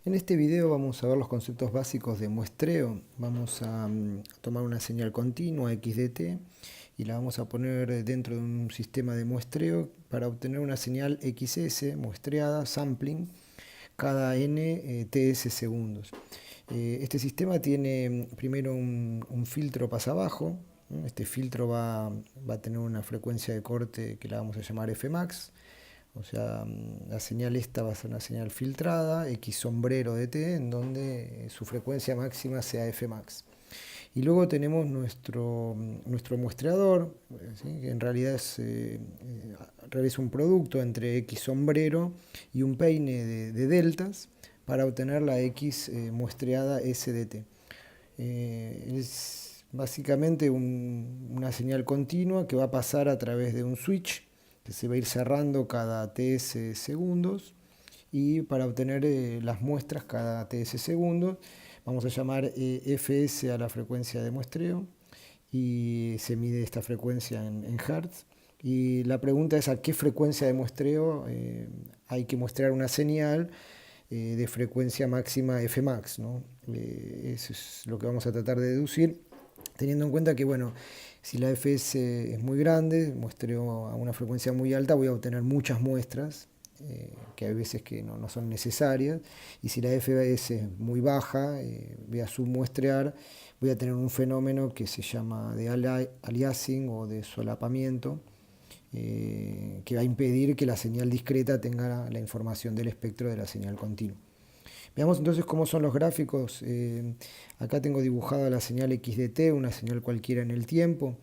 En este video vamos a ver los conceptos básicos de muestreo. Vamos a tomar una señal continua XDT y la vamos a poner dentro de un sistema de muestreo para obtener una señal XS muestreada, sampling, cada n ts segundos. Este sistema tiene primero un filtro pasabajo. Este filtro va a tener una frecuencia de corte que la vamos a llamar Fmax. O sea, la señal esta va a ser una señal filtrada, X sombrero de T, en donde su frecuencia máxima sea Fmax. Y luego tenemos nuestro muestreador, ¿sí? Que en realidad realiza un producto entre X sombrero y un peine de deltas para obtener la X muestreada SDT. Es básicamente una señal continua que va a pasar a través de un switch que se va a ir cerrando cada ts segundos, y para obtener las muestras cada ts segundos vamos a llamar fs a la frecuencia de muestreo, y se mide esta frecuencia en Hz. Y la pregunta es a qué frecuencia de muestreo hay que muestrear una señal de frecuencia máxima Fmax, ¿no? Eso es lo que vamos a tratar de deducir, teniendo en cuenta que, bueno, si la fs es muy grande, muestreo a una frecuencia muy alta, voy a obtener muchas muestras, que hay veces que no son necesarias, y si la fs es muy baja, voy a submuestrear, voy a tener un fenómeno que se llama de aliasing o de solapamiento, que va a impedir que la señal discreta tenga la información del espectro de la señal continua. Veamos entonces cómo son los gráficos. Acá tengo dibujada la señal x de t, una señal cualquiera en el tiempo,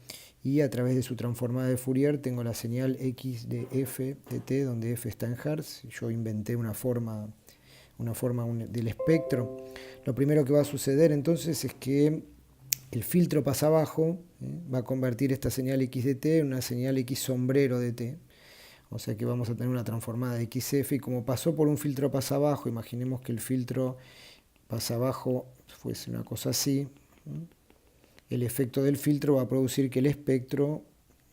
y a través de su transformada de Fourier tengo la señal x de f de t, donde f está en Hz. Yo inventé una forma del espectro. Lo primero que va a suceder entonces es que el filtro pasa abajo, va a convertir esta señal x de t en una señal x sombrero de t. O sea que vamos a tener una transformada de XF, y como pasó por un filtro pasa abajo, imaginemos que el filtro pasa abajo fuese una cosa así, ¿no? El efecto del filtro va a producir que el espectro,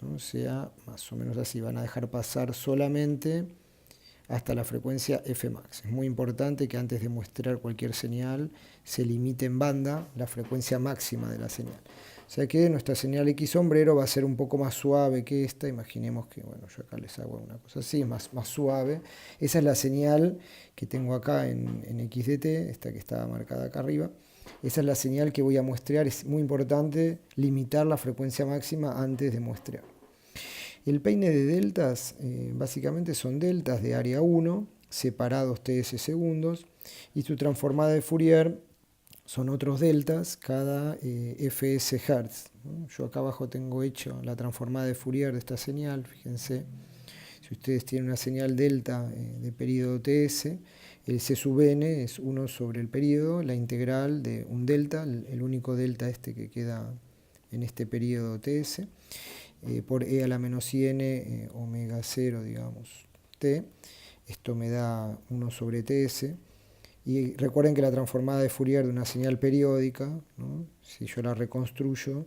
¿no?, sea más o menos así. Van a dejar pasar solamente hasta la frecuencia Fmax. Es muy importante que antes de muestrar cualquier señal se limite en banda la frecuencia máxima de la señal. O sea que nuestra señal X sombrero va a ser un poco más suave que esta. Imaginemos que, bueno, yo acá les hago una cosa así, más suave. Esa es la señal que tengo acá en XDT, esta que está marcada acá arriba. Esa es la señal que voy a muestrear. Es muy importante limitar la frecuencia máxima antes de muestrear. El peine de deltas básicamente son deltas de área 1 separados ts segundos, y su transformada de Fourier son otros deltas cada fs Hz. Yo acá abajo tengo hecho la transformada de Fourier de esta señal. Fíjense, si ustedes tienen una señal delta de periodo ts, el c sub n es 1 sobre el periodo, la integral de un delta, el único delta este que queda en este periodo ts, por e a la menos n omega 0, digamos, t. Esto me da 1 sobre ts. Y recuerden que la transformada de Fourier de una señal periódica, ¿no?, si yo la reconstruyo,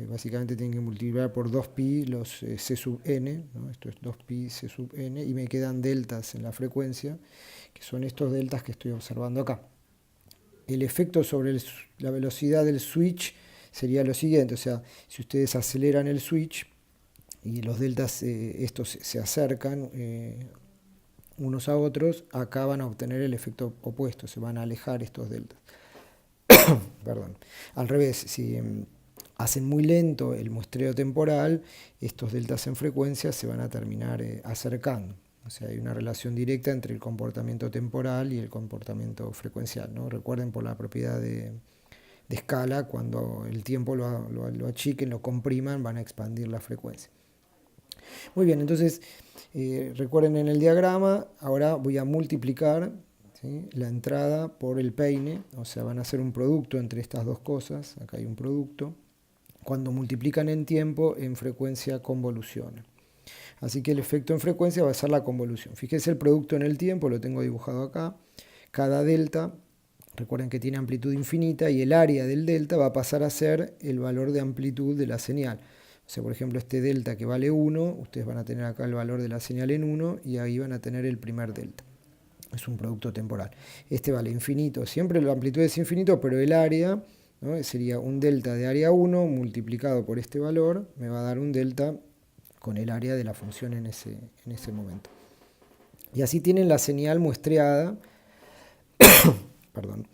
básicamente tienen que multiplicar por 2pi los c sub n, ¿no? Esto es 2pi c sub n, y me quedan deltas en la frecuencia, que son estos deltas que estoy observando acá. El efecto sobre la velocidad del switch sería lo siguiente. O sea, si ustedes aceleran el switch y los deltas estos se acercan unos a otros, acá van a obtener el efecto opuesto, se van a alejar estos deltas. Perdón. Al revés, si hacen muy lento el muestreo temporal, estos deltas en frecuencia se van a terminar acercando. O sea, hay una relación directa entre el comportamiento temporal y el comportamiento frecuencial, ¿no? Recuerden, por la propiedad de escala, cuando el tiempo lo achiquen, lo compriman, van a expandir la frecuencia. Muy bien, entonces recuerden en el diagrama, ahora voy a multiplicar, ¿sí?, la entrada por el peine. O sea, van a hacer un producto entre estas dos cosas. Acá hay un producto. Cuando multiplican en tiempo, en frecuencia convoluciona. Así que el efecto en frecuencia va a ser la convolución. Fíjense el producto en el tiempo, lo tengo dibujado acá. Cada delta, recuerden que tiene amplitud infinita, y el área del delta va a pasar a ser el valor de amplitud de la señal. O sea, por ejemplo, este delta que vale 1, ustedes van a tener acá el valor de la señal en 1, y ahí van a tener el primer delta. es un producto temporal. Este vale infinito, siempre la amplitud es infinito, pero el área, ¿no? Sería un delta de área 1 multiplicado por este valor, me va a dar un delta con el área de la función en ese momento. Y así tienen la señal muestreada, perdón,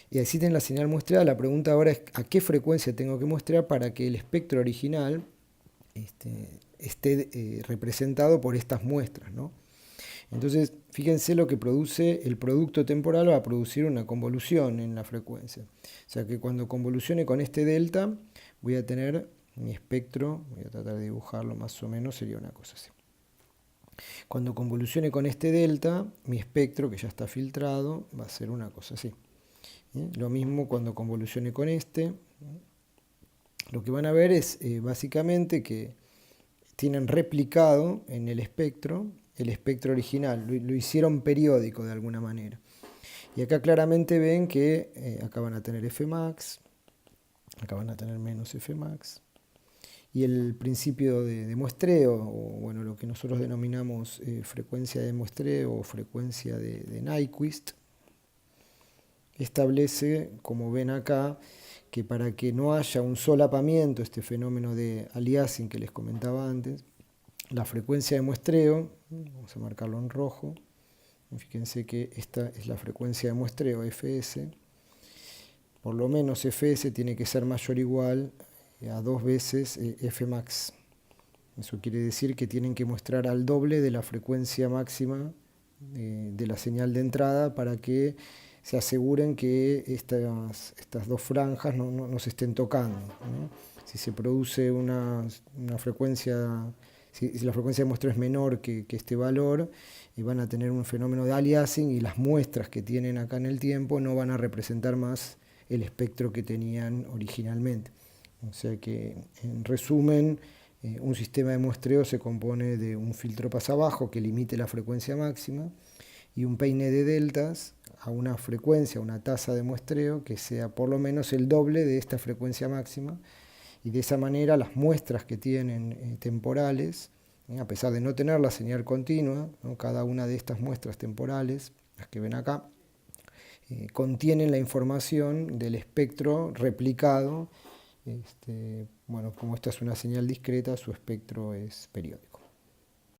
y así tienen la señal muestreada. La pregunta ahora es a qué frecuencia tengo que muestrear para que el espectro original esté representado por estas muestras, ¿no? Entonces, fíjense lo que produce el producto temporal, va a producir una convolución en la frecuencia. O sea que cuando convolucione con este delta, voy a tener mi espectro, voy a tratar de dibujarlo más o menos, sería una cosa así. Cuando convolucione con este delta, mi espectro, que ya está filtrado, va a ser una cosa así. Lo mismo cuando convolucione con este. Lo que van a ver es básicamente que tienen replicado en el espectro original, lo hicieron periódico de alguna manera. Y acá claramente ven que acá van a tener Fmax, acá van a tener menos Fmax. Y el principio de muestreo, o bueno, lo que nosotros denominamos frecuencia de muestreo o frecuencia de Nyquist, establece, como ven acá, que para que no haya un solapamiento, este fenómeno de aliasing que les comentaba antes, la frecuencia de muestreo, vamos a marcarlo en rojo, fíjense que esta es la frecuencia de muestreo, Fs, por lo menos Fs tiene que ser mayor o igual a 2 veces Fmax. Eso quiere decir que tienen que muestrar al doble de la frecuencia máxima de la señal de entrada para que se aseguren que estas dos franjas no se estén tocando, ¿no? Si se produce una frecuencia, si la frecuencia de muestreo es menor que este valor, van a tener un fenómeno de aliasing y las muestras que tienen acá en el tiempo no van a representar más el espectro que tenían originalmente. O sea que, en resumen, un sistema de muestreo se compone de un filtro pasabajo que limite la frecuencia máxima y un peine de deltas a una frecuencia, una tasa de muestreo que sea por lo menos el doble de esta frecuencia máxima, y de esa manera las muestras que tienen temporales, a pesar de no tener la señal continua, ¿no? Cada una de estas muestras temporales, las que ven acá, contienen la información del espectro replicado. Bueno, como esta es una señal discreta, su espectro es periódico.